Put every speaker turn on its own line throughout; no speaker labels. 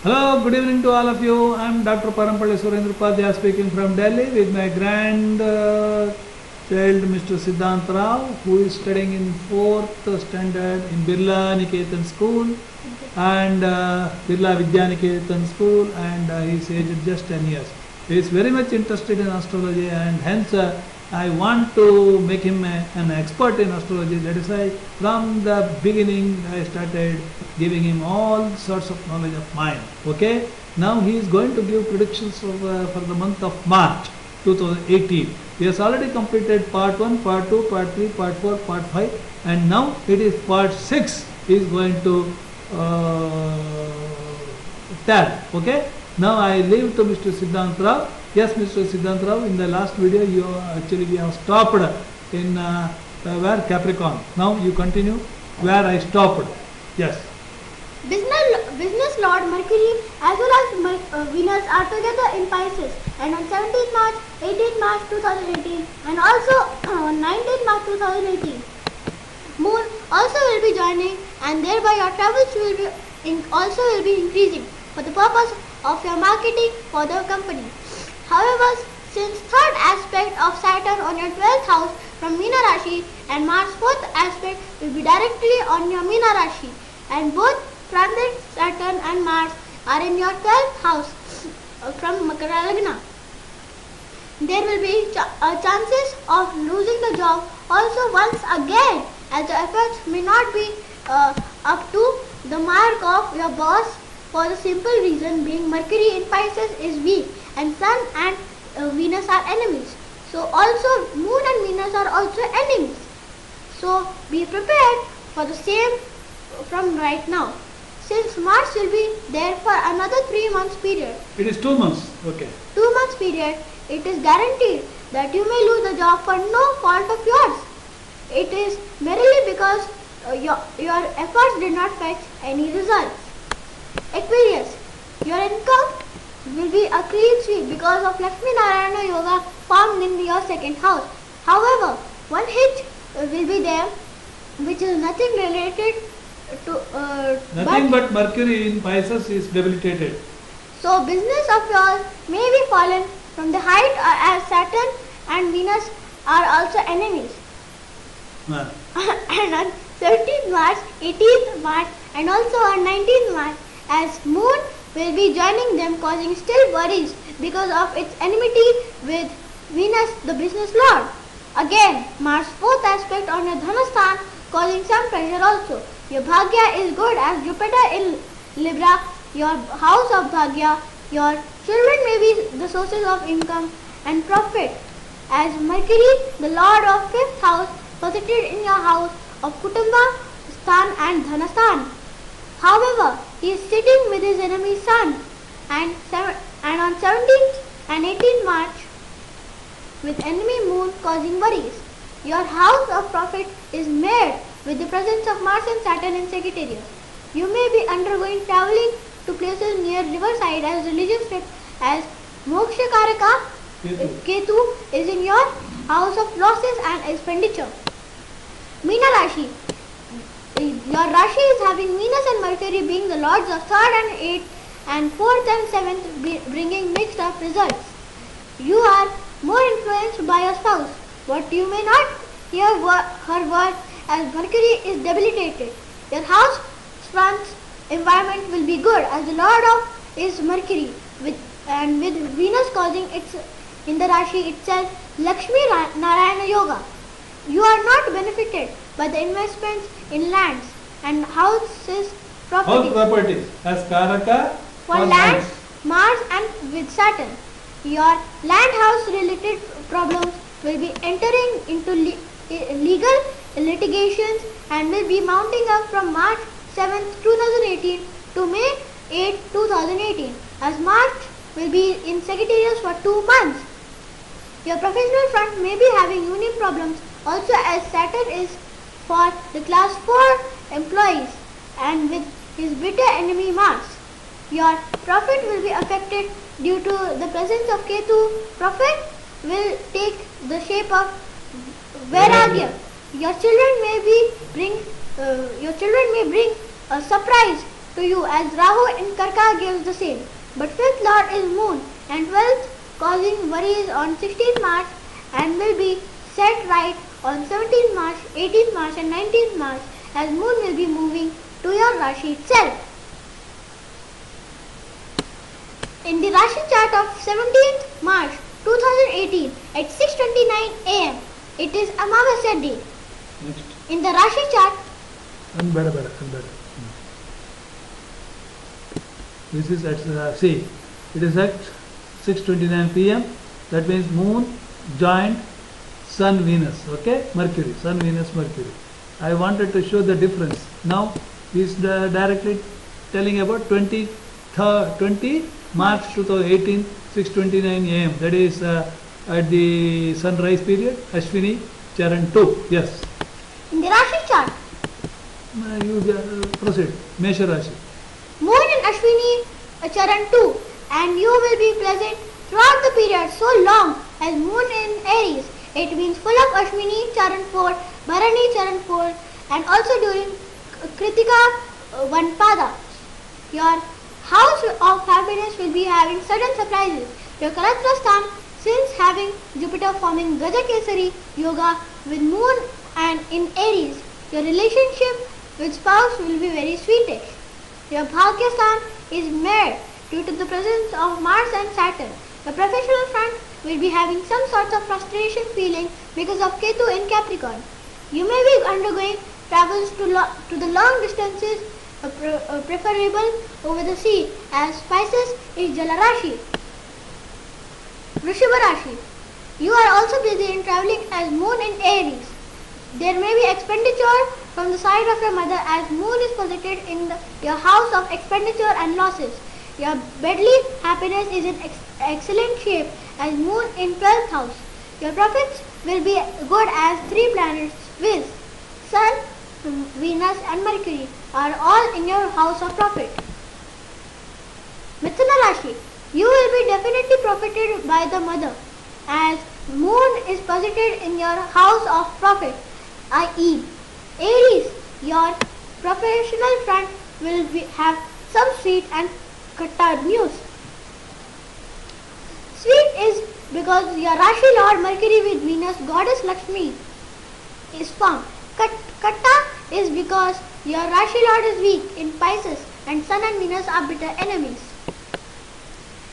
Hello, good evening to all of you. I am Dr. Parampalli Surendra Upadhyaya speaking from Delhi with my child Mr. Siddhant Rao, who is studying in 4th standard in Birla Niketan School and Birla Vidya Niketan School, and he is aged just 10 years. He is very much interested in astrology, and hence I want to make him an expert in astrology. That is why from the beginning I started giving him all sorts of knowledge of mine. Okay, now he is going to give predictions for the month of March 2018. He has already completed part 1, part 2, part 3, part 4, part 5, and now it is part 6 he is going to tell. Okay, now I leave to Mr. Siddhant Rao. Yes, Mr. Siddhant Rao, in the last video we have stopped in where Capricorn. Now you continue where I stopped. Yes.
Business Lord Mercury as well as Venus are together in Pisces, and on 17th March, 18th March 2018 and also on 19th March 2018. Moon also will be joining, and thereby your travels will be also increasing for the purpose of your marketing for the company. However, since third aspect of Saturn on your 12th house from Meena Rashi and Mars 4th aspect will be directly on your Meena Rashi, and both transits Saturn and Mars are in your 12th house from Makara Lagna. There will be chances of losing the job also once again, as the efforts may not be up to the mark of your boss, for the simple reason being Mercury in Pisces is weak and Sun and Venus are enemies. So also Moon and Venus are also enemies. So be prepared for the same from right now. Since Mars will be there for another 3 months period.
It is 2 months. Okay.
2 months period, it is guaranteed that you may lose the job for no fault of yours. It is merely because your efforts did not fetch any results. Aquarius, your income will be a clean sweep because of Lakshmi Narayana Yoga formed in your 2nd house. However, one hitch will be there, which is nothing related to
nothing but Mercury in Pisces is debilitated.
So business of yours may be fallen from the height, as Saturn and Venus are also enemies. And on 17th March, 18th March and also on 19th March, as Moon will be joining them, causing still worries because of its enmity with Venus, the business lord. Again, Mars 4th aspect on your Dhanasthan, causing some pressure also. Your Bhagya is good as Jupiter in Libra, your house of Bhagya. Your children may be the sources of income and profit, as Mercury, the lord of 5th house, posited in your house of Kutumba, Sthan and Dhanasthan. However, he is sitting with his enemy Sun, and on 17th and 18th March with enemy Moon causing worries. Your house of profit is made with the presence of Mars and Saturn in Sagittarius. You may be undergoing traveling to places near riverside as religious trips, as Moksha Karaka Ketu is in your house of losses and expenditure. Meena Rashi. Your Rashi is having Venus and Mercury being the lords of 3rd and 8th and 4th and 7th, bringing mixed up results. You are more influenced by your spouse, but you may not hear her words as Mercury is debilitated. Your house front's environment will be good as the lord of is Mercury, with Venus causing its in the Rashi itself Lakshmi Narayana Yoga. You are not benefited by the investments in lands and houses properties.
House properties as Karaka
for lands, Mars and with Saturn. Your land house related problems will be entering into legal litigations and will be mounting up from March 7, 2018 to May 8, 2018, as March will be in Sagittarius for 2 months. Your professional front may be having unique problems also, as Saturn is for the class 4 employees and with his bitter enemy Mars. Your profit will be affected due to the presence of Ketu. Profit will take the shape of Vairagya. Your children may bring a surprise to you as Rahu in Karka gives the same. But 5th Lord is Moon and 12th causing worries on 16th March and will be set right on 17th March, 18th March and 19th March as Moon will be moving to your Rashi itself. In the Rashi chart of 17th March 2018 at 6:29 am, it is Amavasya day.
Next.
In the Rashi chart,
And better. This is at see, it is at 6:29 p.m. That means Moon joined Sun Venus. Okay, Mercury, Sun Venus Mercury. I wanted to show the difference. Now he is directly telling about 20 March 2018 6:29 am. That is at the sunrise period. Ashwini Charan 2. Yes.
in the Rashi chart,
You proceed. Mesha Rashi.
Moon in Ashwini Charan 2 and you will be present throughout the period so long as Moon in Aries. It means full of Ashwini Charan 4, Bharani Charan 4 and also during Kritika 1 Pada. Your house of happiness will be having sudden surprises. Your Kalatrastham, since having Jupiter forming Gajakesari Yoga with Moon and in Aries, your relationship with spouse will be very sweetish. Your Bhagyasthan is Mare due to the presence of Mars and Saturn. The professional front will be having some sorts of frustration feeling because of Ketu in Capricorn. You may be undergoing travels to the long distances preferable over the sea as Pisces is Jalarashi. Vrishabha Rashi. You are also busy in travelling as Moon in Aries. There may be expenditure from the side of your mother as Moon is posited in your house of expenditure and losses. Your bedly happiness is in excellent shape as Moon in 12th house. Your profits will be good as 3 planets viz. Sun, Venus and Mercury are all in your house of profit. Mithuna Rashi. You will be definitely profited by the mother as Moon is posited in your house of profit, i.e. Aries. Your professional front will have some sweet and katta news. Sweet is because your Rashi Lord Mercury with Venus goddess Lakshmi is firm. Katta is because your Rashi Lord is weak in Pisces and Sun and Venus are bitter enemies.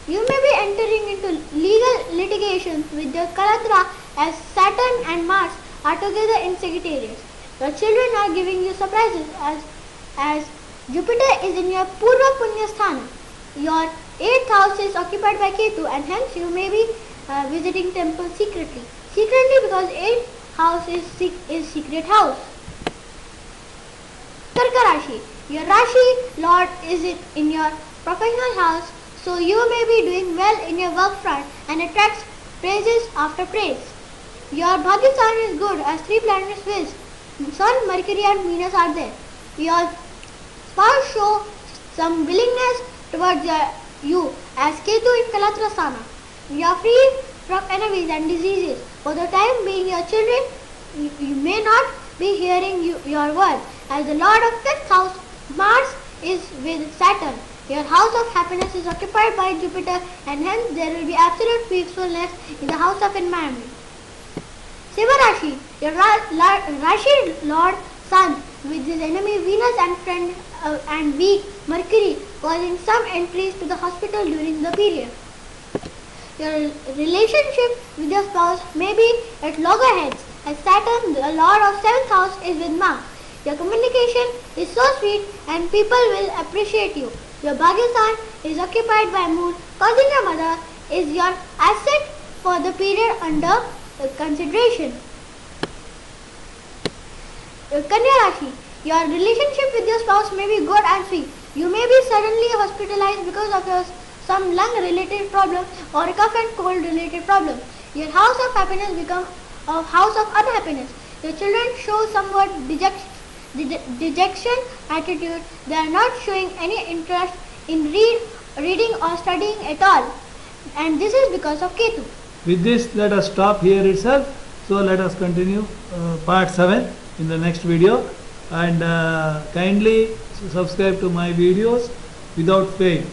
You may be entering into legal litigations with your Kalatra as Saturn and Mars are together in Sagittarius. Your children are giving you surprises as Jupiter is in your Purva Punya Sthana. Your 8th house is occupied by Ketu and hence you may be visiting temple secretly. Secretly because 8th house is secret house. Karka Rashi. Your Rashi Lord is in your professional house, so you may be doing well in your work front and attracts praises after praise. Your Bhagyasthan is good as 3 planets viz. Sun, Mercury and Venus are there. Your spouse show some willingness towards you as Ketu in Kalatrasthana. You are free from enemies and diseases. For the time being your children, you may not be hearing your words as the Lord of 5th house, Mars, is with Saturn. Your house of happiness is occupied by Jupiter and hence there will be absolute peacefulness in the house of environment. Siva Rashi. Your Rashi Lord Sun with his enemy Venus and friend and weak Mercury causing some entries to the hospital during the period. Your relationship with your spouse may be at loggerheads as Saturn, the Lord of 7th house, is with Mars. Your communication is so sweet and people will appreciate you. Your Bhagyasthan is occupied by Moon, causing your mother is your asset for the period under consideration. Kanya Rashi. Your relationship with your spouse may be good and sweet. You may be suddenly hospitalized because of some lung related problem or a cough and cold related problem. Your house of happiness becomes a house of unhappiness. Your children show somewhat dejection attitude. They are not showing any interest in reading or studying at all. And this is because of Ketu.
With this, let us stop here itself. So let us continue part 7 in the next video. And kindly subscribe to my videos without fail.